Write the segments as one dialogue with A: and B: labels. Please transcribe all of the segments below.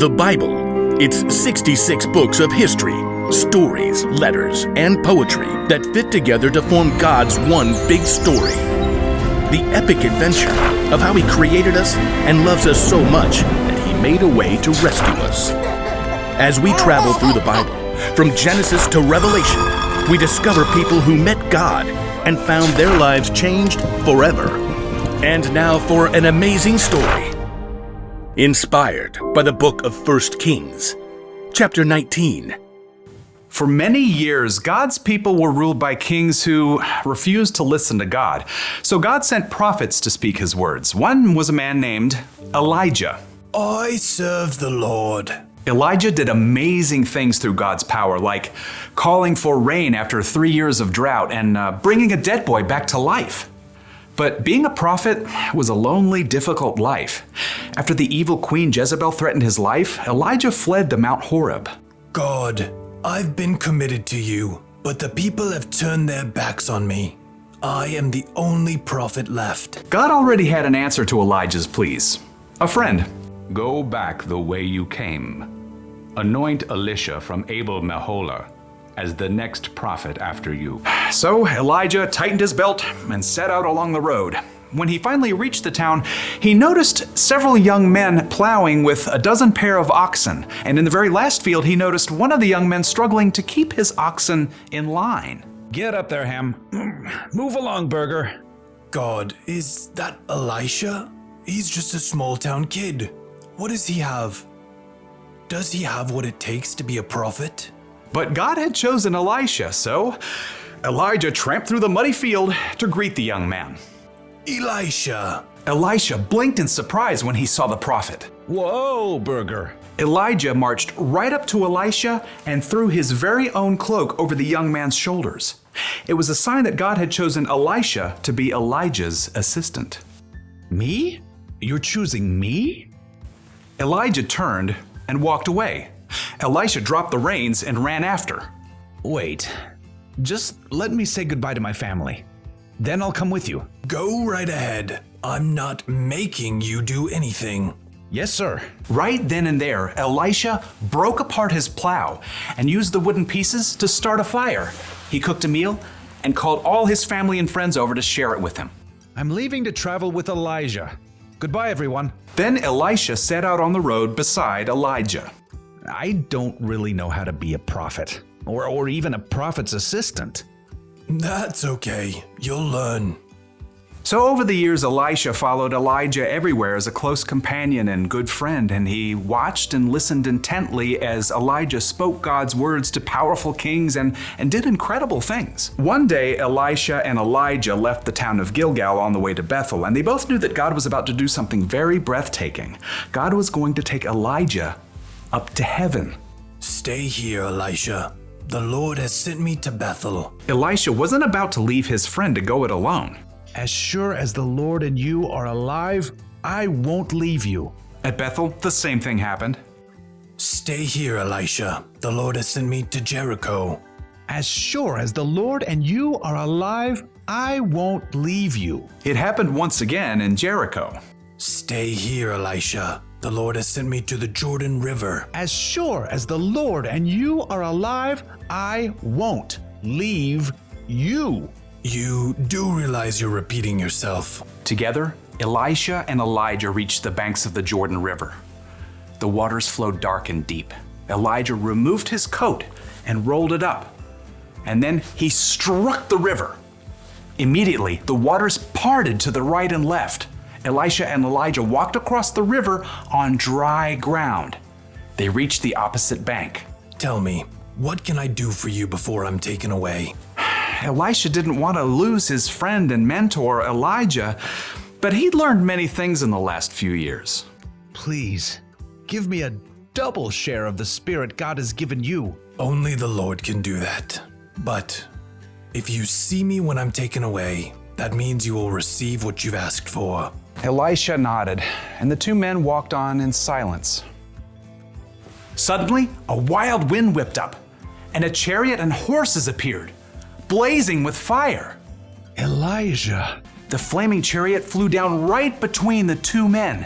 A: The Bible. It's 66 books of history, stories, letters, and poetry that fit together to form God's one big story. The epic adventure of how He created us and loves us so much that He made a way to rescue us. As we travel through the Bible, from Genesis to Revelation, we discover people who met God and found their lives changed forever. And now for an amazing story. Inspired by the book of 1 Kings, chapter 19.
B: For many years, God's people were ruled by kings who refused to listen to God. So God sent prophets to speak His words. One was a man named Elijah.
C: I serve the Lord.
B: Elijah did amazing things through God's power, like calling for rain after 3 years of drought and bringing a dead boy back to life. But being a prophet was a lonely, difficult life. After the evil queen Jezebel threatened his life, Elijah fled to Mount Horeb.
C: God, I've been committed to you, but the people have turned their backs on me. I am the only prophet left.
B: God already had an answer to Elijah's pleas. A friend.
D: Go back the way you came. Anoint Elisha from Abel Meholah as the next prophet after you.
B: So Elijah tightened his belt and set out along the road. When he finally reached the town, he noticed several young men plowing with a dozen pair of oxen. And in the very last field, he noticed one of the young men struggling to keep his oxen in line.
E: Get up there, Ham. Move along, Burger.
C: God, is that Elisha? He's just a small town kid. What does he have? Does he have what it takes to be a prophet?
B: But God had chosen Elisha, so Elijah tramped through the muddy field to greet the young man.
C: Elisha!
B: Elisha blinked in surprise when he saw the prophet.
E: Whoa, Burger.
B: Elijah marched right up to Elisha and threw his very own cloak over the young man's shoulders. It was a sign that God had chosen Elisha to be Elijah's assistant.
E: Me? You're choosing me?
B: Elijah turned and walked away. Elisha dropped the reins and ran after.
E: Wait, just let me say goodbye to my family. Then I'll come with you.
C: Go right ahead. I'm not making you do anything.
E: Yes, sir.
B: Right then and there, Elisha broke apart his plow and used the wooden pieces to start a fire. He cooked a meal and called all his family and friends over to share it with him.
E: I'm leaving to travel with Elijah. Goodbye, everyone.
B: Then Elisha set out on the road beside Elijah.
E: I don't really know how to be a prophet, or even a prophet's assistant.
C: That's okay. You'll learn.
B: So over the years, Elisha followed Elijah everywhere as a close companion and good friend, and he watched and listened intently as Elijah spoke God's words to powerful kings and did incredible things. One day, Elisha and Elijah left the town of Gilgal on the way to Bethel, and they both knew that God was about to do something very breathtaking. God was going to take Elijah up to heaven.
C: Stay here, Elisha. The Lord has sent me to Bethel.
B: Elisha wasn't about to leave his friend to go it alone.
E: As sure as the Lord and you are alive, I won't leave you.
B: At Bethel, the same thing happened.
C: Stay here, Elisha. The Lord has sent me to Jericho.
E: As sure as the Lord and you are alive, I won't leave you.
B: It happened once again in Jericho.
C: Stay here, Elisha. The Lord has sent me to the Jordan River.
E: As sure as the Lord and you are alive, I won't leave you.
C: You do realize you're repeating yourself.
B: Together, Elisha and Elijah reached the banks of the Jordan River. The waters flowed dark and deep. Elijah removed his coat and rolled it up. And then he struck the river. Immediately, the waters parted to the right and left. Elisha and Elijah walked across the river on dry ground. They reached the opposite bank.
C: Tell me, what can I do for you before I'm taken away?
B: Elisha didn't want to lose his friend and mentor, Elijah, but he'd learned many things in the last few years.
E: Please, give me a double share of the Spirit God has given you.
C: Only the Lord can do that. But if you see me when I'm taken away, that means you will receive what you've asked for.
B: Elisha nodded, and the two men walked on in silence. Suddenly, a wild wind whipped up, and a chariot and horses appeared, blazing with fire.
E: Elijah.
B: The flaming chariot flew down right between the two men.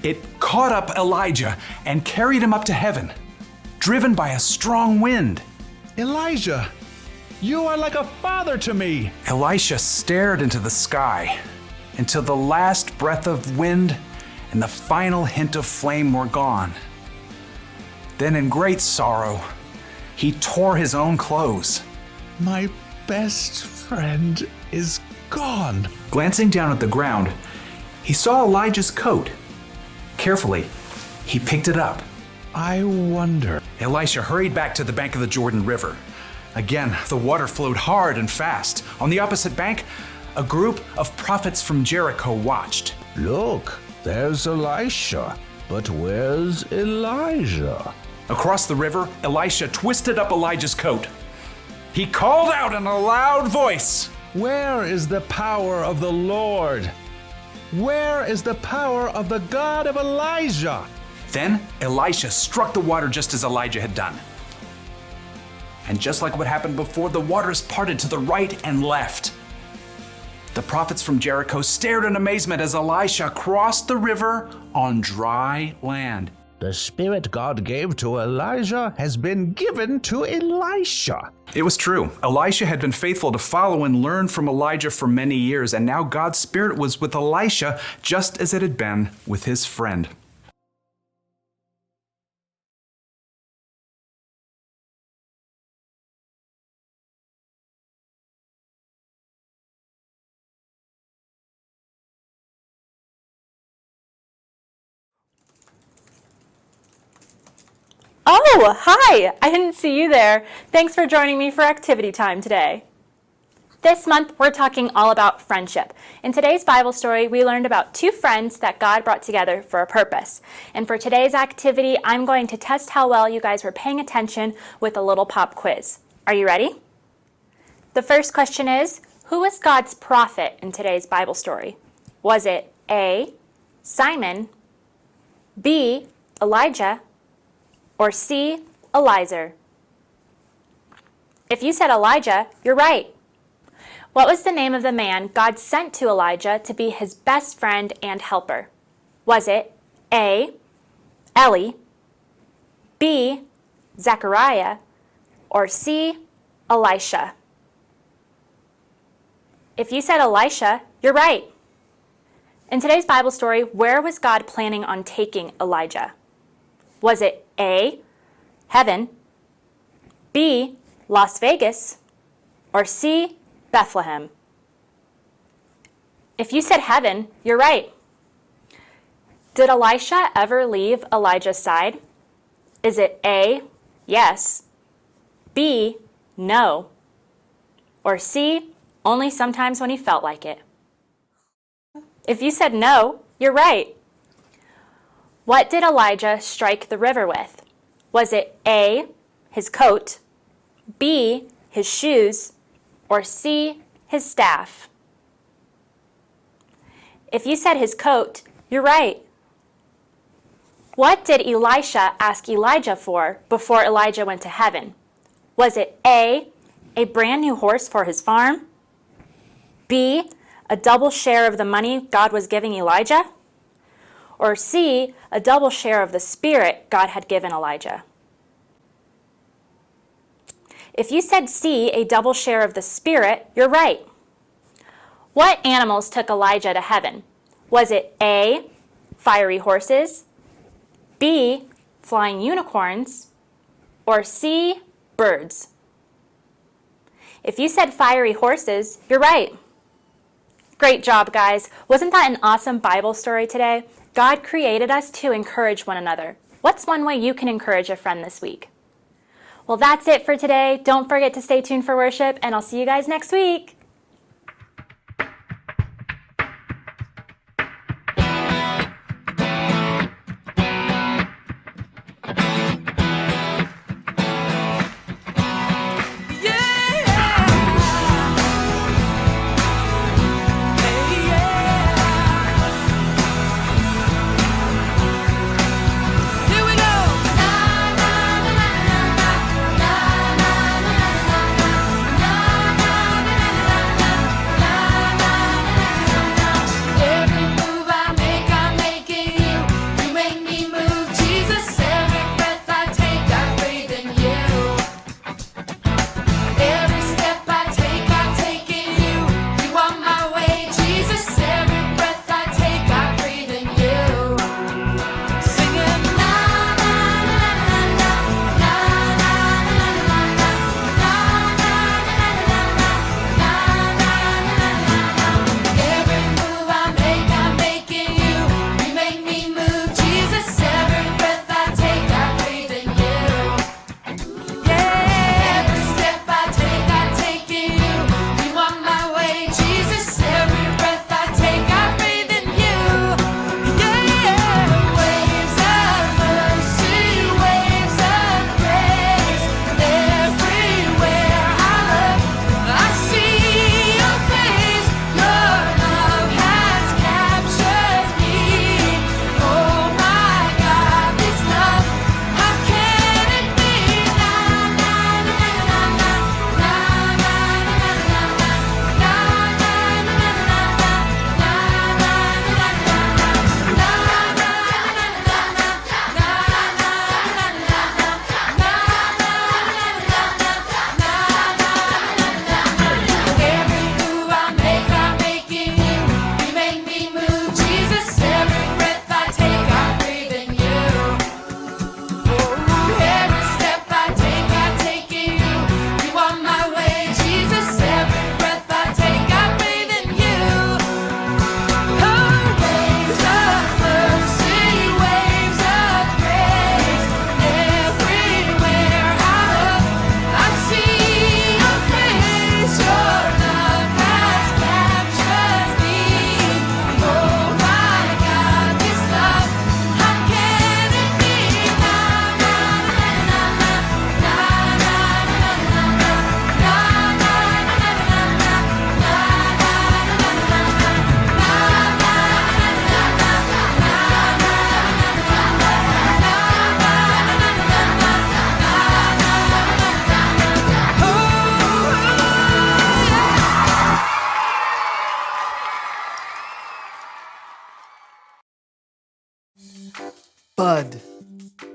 B: It caught up Elijah and carried him up to heaven, driven by a strong wind.
E: Elijah, you are like a father to me.
B: Elisha stared into the sky until the last breath of wind and the final hint of flame were gone. Then, in great sorrow, he tore his own clothes.
E: My best friend is gone.
B: Glancing down at the ground, he saw Elijah's coat. Carefully, he picked it up.
E: I wonder.
B: Elisha hurried back to the bank of the Jordan River. Again, the water flowed hard and fast. On the opposite bank, a group of prophets from Jericho watched.
E: Look, there's Elisha. But where's Elijah?
B: Across the river, Elisha twisted up Elijah's coat. He called out in a loud voice,
E: Where is the power of the Lord? Where is the power of the God of Elijah?
B: Then Elisha struck the water just as Elijah had done. And just like what happened before, the waters parted to the right and left. The prophets from Jericho stared in amazement as Elisha crossed the river on dry land.
E: The spirit God gave to Elijah has been given to Elisha.
B: It was true. Elisha had been faithful to follow and learn from Elijah for many years, and now God's spirit was with Elisha just as it had been with his friend.
F: Oh, hi! I didn't see you there. Thanks for joining me for activity time today. This month, we're talking all about friendship. In today's Bible story, we learned about two friends that God brought together for a purpose. And for today's activity, I'm going to test how well you guys were paying attention with a little pop quiz. Are you ready? The first question is, who was God's prophet in today's Bible story? Was it A, Simon, B, Elijah, or C, Eliezer? If you said Elijah, you're right. What was the name of the man God sent to Elijah to be his best friend and helper? Was it A, Eli, B, Zechariah, or C, Elisha? If you said Elisha, you're right. In today's Bible story, where was God planning on taking Elijah? Was it A, heaven, B, Las Vegas, or C, Bethlehem? If you said heaven, you're right. Did Elisha ever leave Elijah's side? Is it A, yes, B, no, or C, only sometimes when he felt like it? If you said no, you're right. What did Elijah strike the river with? Was it A, his coat, B, his shoes, or C, his staff? If you said his coat, you're right. What did Elisha ask Elijah for before Elijah went to heaven? Was it A, a brand new horse for his farm, B, a double share of the money God was giving Elijah, or C, a double share of the Spirit God had given Elijah? If you said C, a double share of the Spirit, you're right. What animals took Elijah to heaven? Was it A, fiery horses, B, flying unicorns, or C, birds? If you said fiery horses, you're right. Great job, guys. Wasn't that an awesome Bible story today? God created us to encourage one another. What's one way you can encourage a friend this week? Well, that's it for today. Don't forget to stay tuned for worship, and I'll see you guys next week.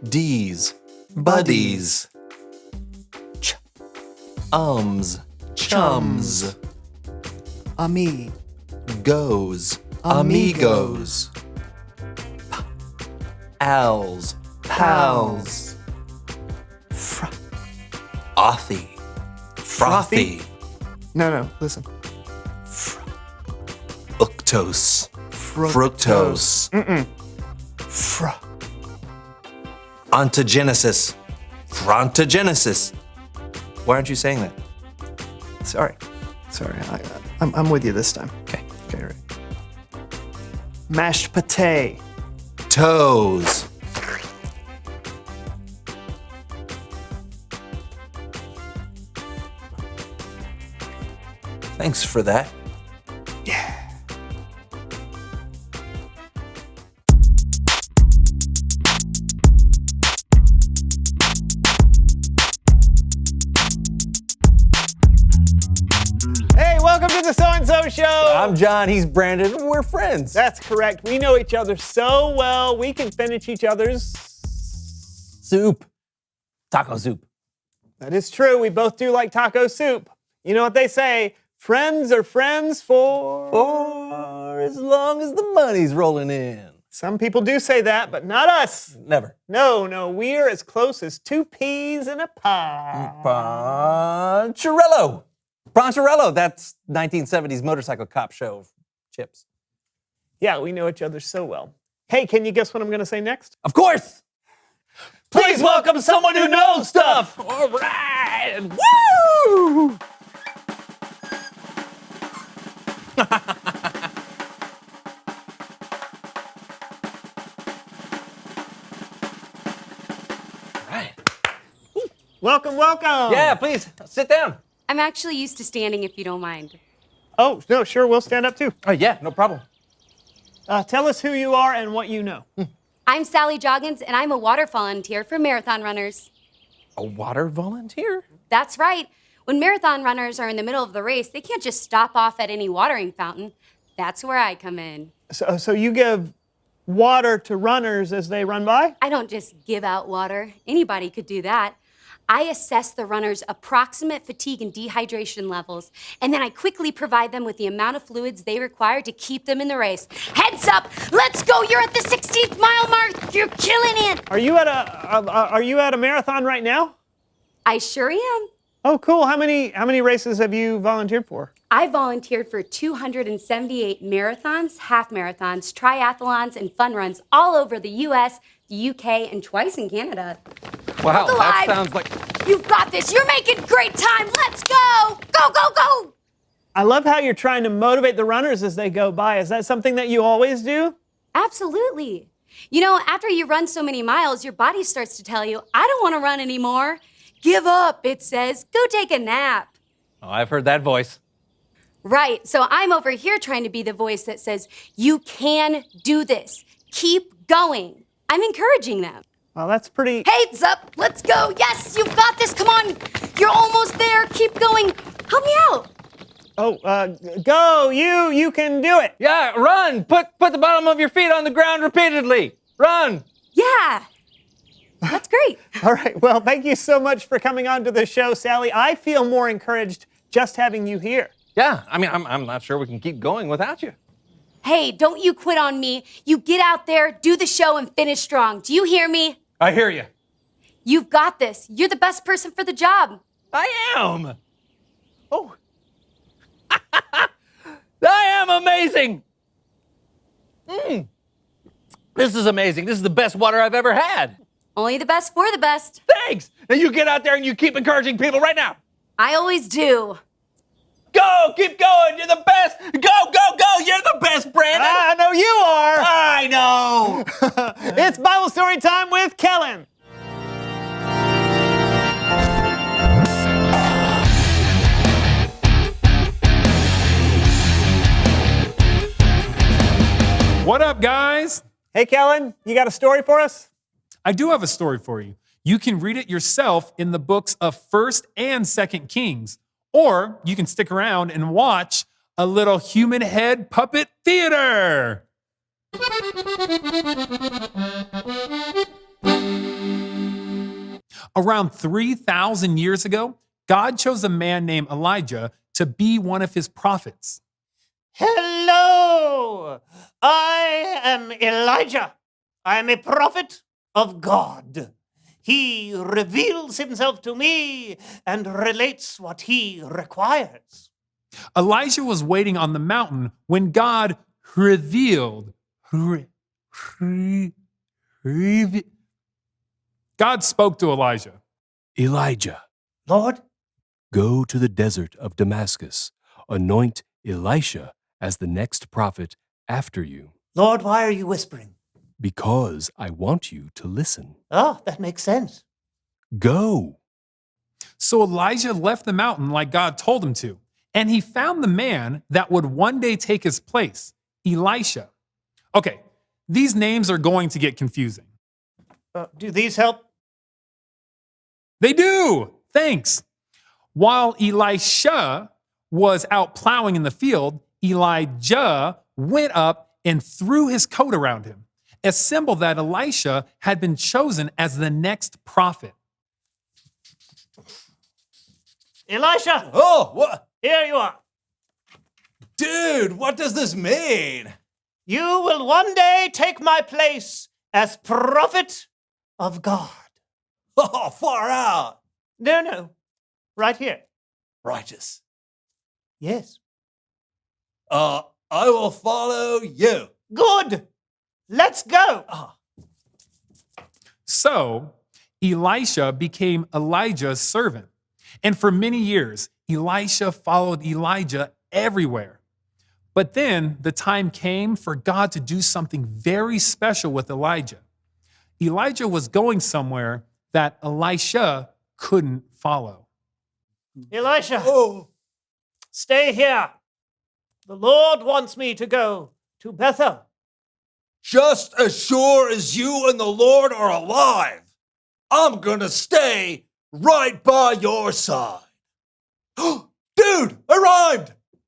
G: D's, buddies. Chums. Goes, amigos. Als, pals. Frothy.
H: No, listen.
G: Fructose. Fructose. Ontogenesis. Frontogenesis. Why aren't you saying that?
H: Sorry. I'm with you this time.
G: Okay, right.
H: Mashed pate.
G: Toes. Thanks for that.
I: Hey, welcome to the So-and-So Show.
G: I'm John, he's Brandon, and we're friends.
I: That's correct. We know each other so well, we can finish each other's...
G: Soup. Taco soup.
I: That is true. We both do like taco soup. You know what they say, friends are friends for...
G: Or as long as the money's rolling in.
I: Some people do say that, but not us.
G: Never.
I: No, we're as close as two peas in a pod.
G: Poncherello, that's 1970s motorcycle cop show. Chips.
I: Yeah, we know each other so well. Hey, can you guess what I'm going to say next?
G: Of course!
I: Please welcome someone who knows stuff.
G: All right!
I: Woo! Welcome.
G: Yeah, please, sit down.
J: I'm actually used to standing if you don't mind.
I: Oh, no, sure, we'll stand up too.
G: Oh, yeah, no problem.
I: Tell us who you are and what you know.
J: I'm Sally Joggins, and I'm a water volunteer for marathon runners.
G: A water volunteer?
J: That's right. When marathon runners are in the middle of the race, they can't just stop off at any watering fountain. That's where I come in.
I: So you give water to runners as they run by?
J: I don't just give out water. Anybody could do that. I assess the runners' approximate fatigue and dehydration levels, and then I quickly provide them with the amount of fluids they require to keep them in the race. Heads up! Let's go! You're at the 16th mile mark! You're killing it!
I: Are you at a marathon right now?
J: I sure am.
I: Oh, cool. How many races have you volunteered for?
J: I volunteered for 278 marathons, half marathons, triathlons, and fun runs all over the US, the UK, and twice in Canada.
G: Wow,
J: Look
G: that
J: alive.
G: sounds like...
J: You've got this. You're making great time. Let's go. Go.
I: I love how you're trying to motivate the runners as they go by. Is that something that you always do?
J: Absolutely. You know, after you run so many miles, your body starts to tell you, I don't want to run anymore. Give up, it says. Go take a nap.
G: Oh, I've heard that voice.
J: Right. So I'm over here trying to be the voice that says, you can do this. Keep going. I'm encouraging them.
I: Well, that's pretty...
J: Heads up. Let's go. Yes, you've got this. Come on. You're almost there. Keep going. Help me out.
I: Oh, go. You can do it.
G: Yeah, run. Put the bottom of your feet on the ground repeatedly. Run.
J: Yeah. That's great.
I: All right. Well, thank you so much for coming on to the show, Sally. I feel more encouraged just having you here.
G: Yeah, I mean, I'm not sure we can keep going without you.
J: Hey, don't you quit on me. You get out there, do the show, and finish strong. Do you hear me?
G: I hear you.
J: You've got this. You're the best person for the job.
G: I am. Oh. I am amazing. This is amazing. This is the best water I've ever had.
J: Only the best for the best.
G: Thanks. Now you get out there and you keep encouraging people right now.
J: I always do.
G: Go, keep going. You're the best. Go. You're the best, Brandon.
I: I know you are.
G: I know.
I: It's Bible story time with Kellen.
K: What up, guys?
I: Hey, Kellen, you got a story for us?
K: I do have a story for you. You can read it yourself in the books of 1st and 2nd Kings, or you can stick around and watch a little human head puppet theater. Around 3,000 years ago, God chose a man named Elijah to be one of his prophets.
I: Hello! I am Elijah. I am a prophet of God. He reveals himself to me and relates what he requires.
K: Elijah was waiting on the mountain when God revealed. God spoke to Elijah.
L: Elijah,
I: Lord?
L: go to the desert of Damascus. Anoint Elisha as the next prophet after you.
I: Lord, why are you whispering?
L: Because I want you to listen.
I: Oh, that makes sense.
L: Go.
K: So Elijah left the mountain like God told him to, and he found the man that would one day take his place, Elisha. Okay, these names are going to get confusing.
I: Do these help?
K: They do. Thanks. While Elisha was out plowing in the field, Elijah went up and threw his coat around him, a symbol that Elisha had been chosen as the next prophet.
I: Elisha!
G: Oh, what?
I: Here you are.
G: Dude, what does this mean?
I: You will one day take my place as prophet of God.
G: Oh, far out.
I: No. Right here.
G: Righteous.
I: Yes.
G: I will follow you.
I: Good. Let's go.
K: So Elisha became Elijah's servant. And for many years, Elisha followed Elijah everywhere. But then the time came for God to do something very special with Elijah. Elijah was going somewhere that Elisha couldn't follow.
I: Elisha,
G: Oh,
I: stay here. The Lord wants me to go to Bethel.
G: just as sure as you and the Lord are alive, I'm gonna stay right by your side. Dude, I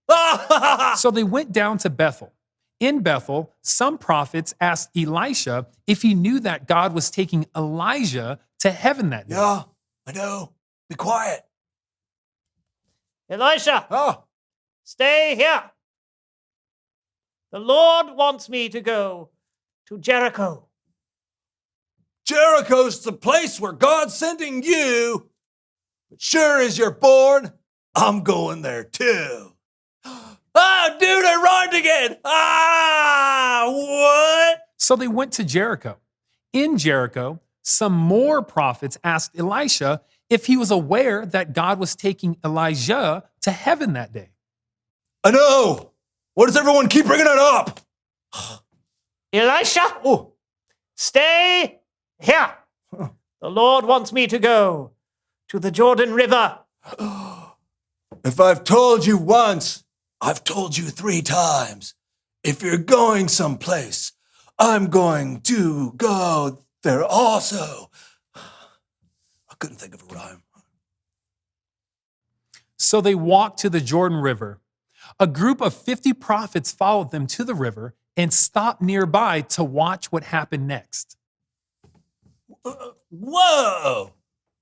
G: rhymed!
K: So they went down to Bethel. In Bethel, some prophets asked Elisha if he knew that God was taking Elijah to heaven that day.
G: Yeah, I know. Be quiet.
I: Elisha,
G: Oh,
I: stay here. The Lord wants me to go to Jericho.
G: Jericho's the place where God's sending you. But sure as you're born, I'm going there too. Ah, dude, I rhymed again. Ah, what?
K: So they went to Jericho. In Jericho, some more prophets asked Elisha if he was aware that God was taking Elijah to heaven that day.
G: I know. What does everyone keep bringing it up?
I: Elisha,
G: Oh,
I: stay here. The Lord wants me to go to the Jordan River.
G: if I've told you once, I've told you 3 times. If you're going someplace, I'm going to go there also. I couldn't think of a rhyme.
K: So they walked to the Jordan River. A group of 50 prophets followed them to the river and stopped nearby to watch what happened next.
G: Whoa!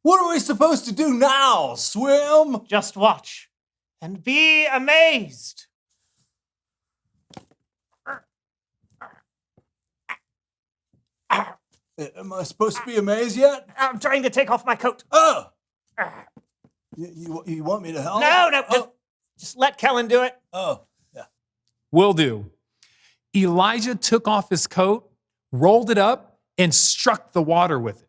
G: What are we supposed to do now? Swim?
I: Just watch and be amazed.
G: Am I supposed to be amazed yet?
I: I'm trying to take off my coat.
G: Oh! You want me to help?
I: No, just let Kellen do it.
G: Oh, yeah.
K: Will do. Elijah took off his coat, rolled it up, and struck the water with it.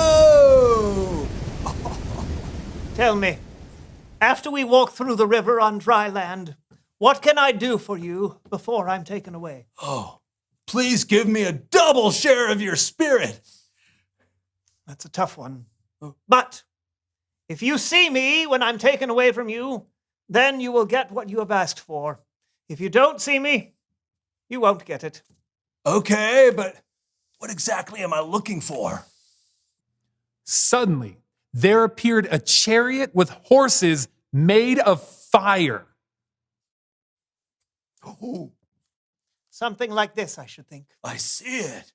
G: Whoa!
I: Tell me, after we walk through the river on dry land, what can I do for you before I'm taken away?
G: Oh, please give me a double share of your spirit.
I: That's a tough one. But if you see me when I'm taken away from you, then you will get what you have asked for. If you don't see me, you won't get it.
G: Okay, but what exactly am I looking for?
K: Suddenly, there appeared a chariot with horses made of fire.
G: Oh,
I: Something like this, I should think.
G: I see it.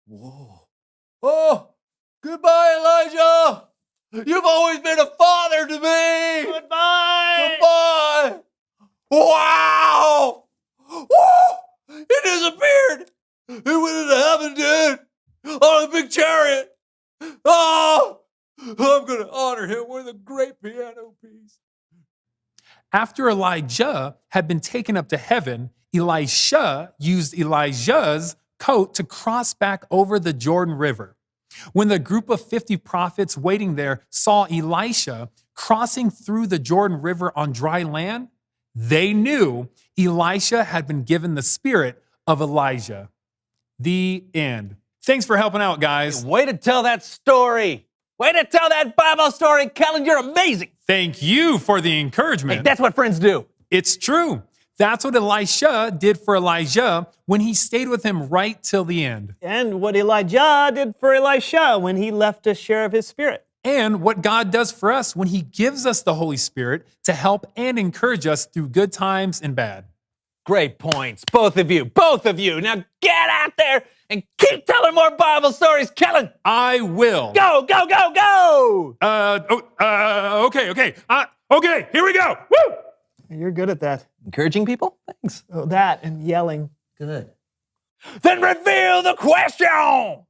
G: Whoa. Oh, goodbye, Elijah. You've always been a father to me.
I: Goodbye.
G: Goodbye. Wow. Whoa. It disappeared. It went into heaven, dude. On a big chariot. Oh, I'm going to honor him with a great piano piece.
K: After Elijah had been taken up to heaven, Elisha used Elijah's coat to cross back over the Jordan River. When the group of 50 prophets waiting there saw Elisha crossing through the Jordan River on dry land, they knew Elisha had been given the spirit of Elijah. The end. Thanks for helping out, guys.
M: Way to tell that story. Way to tell that Bible story, Kellen. You're amazing.
K: Thank you for the encouragement.
M: Hey, that's what friends do.
K: It's true. That's what Elisha did for Elijah when he stayed with him right till the end.
I: And what Elijah did for Elisha when he left a share of his spirit.
K: And what God does for us when he gives us the Holy Spirit to help and encourage us through good times and bad.
M: Great points, both of you. Now get out there and keep telling more Bible stories, Kellen.
K: I will.
M: Go, go, go, go.
K: Okay, here we go. Woo!
I: You're good at that.
M: Encouraging people? Thanks.
I: Oh, that and yelling.
M: Good. Then reveal the question.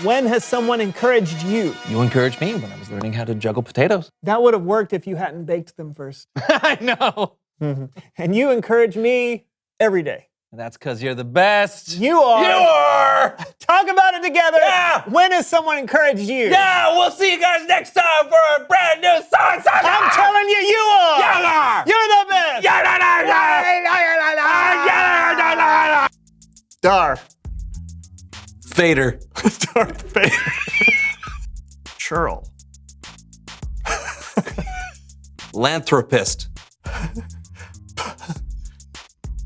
I: When has someone encouraged you?
M: You encouraged me when I was learning how to juggle potatoes.
I: That would have worked if you hadn't baked them first.
M: I know.
I: And you encourage me every day.
M: That's because you're the best.
I: You are.
M: You are.
I: Talk about it together.
M: Yeah.
I: When has someone encouraged you?
M: Yeah, we'll see you guys next time for a brand new song.
I: I'm telling you, you are.
M: You are.
I: You're the best. Dar.
M: Vader.
I: Darth Vader. Churl.
M: Lanthropist.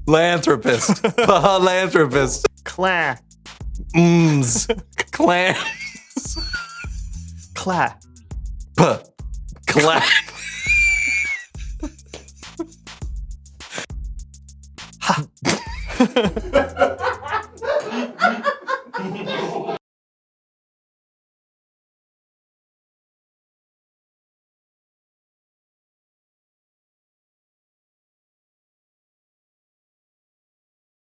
M: Lanthropist. Lanthropist.
I: Clan.
M: Clan.
I: Cla.
M: Clan.
I: Ha.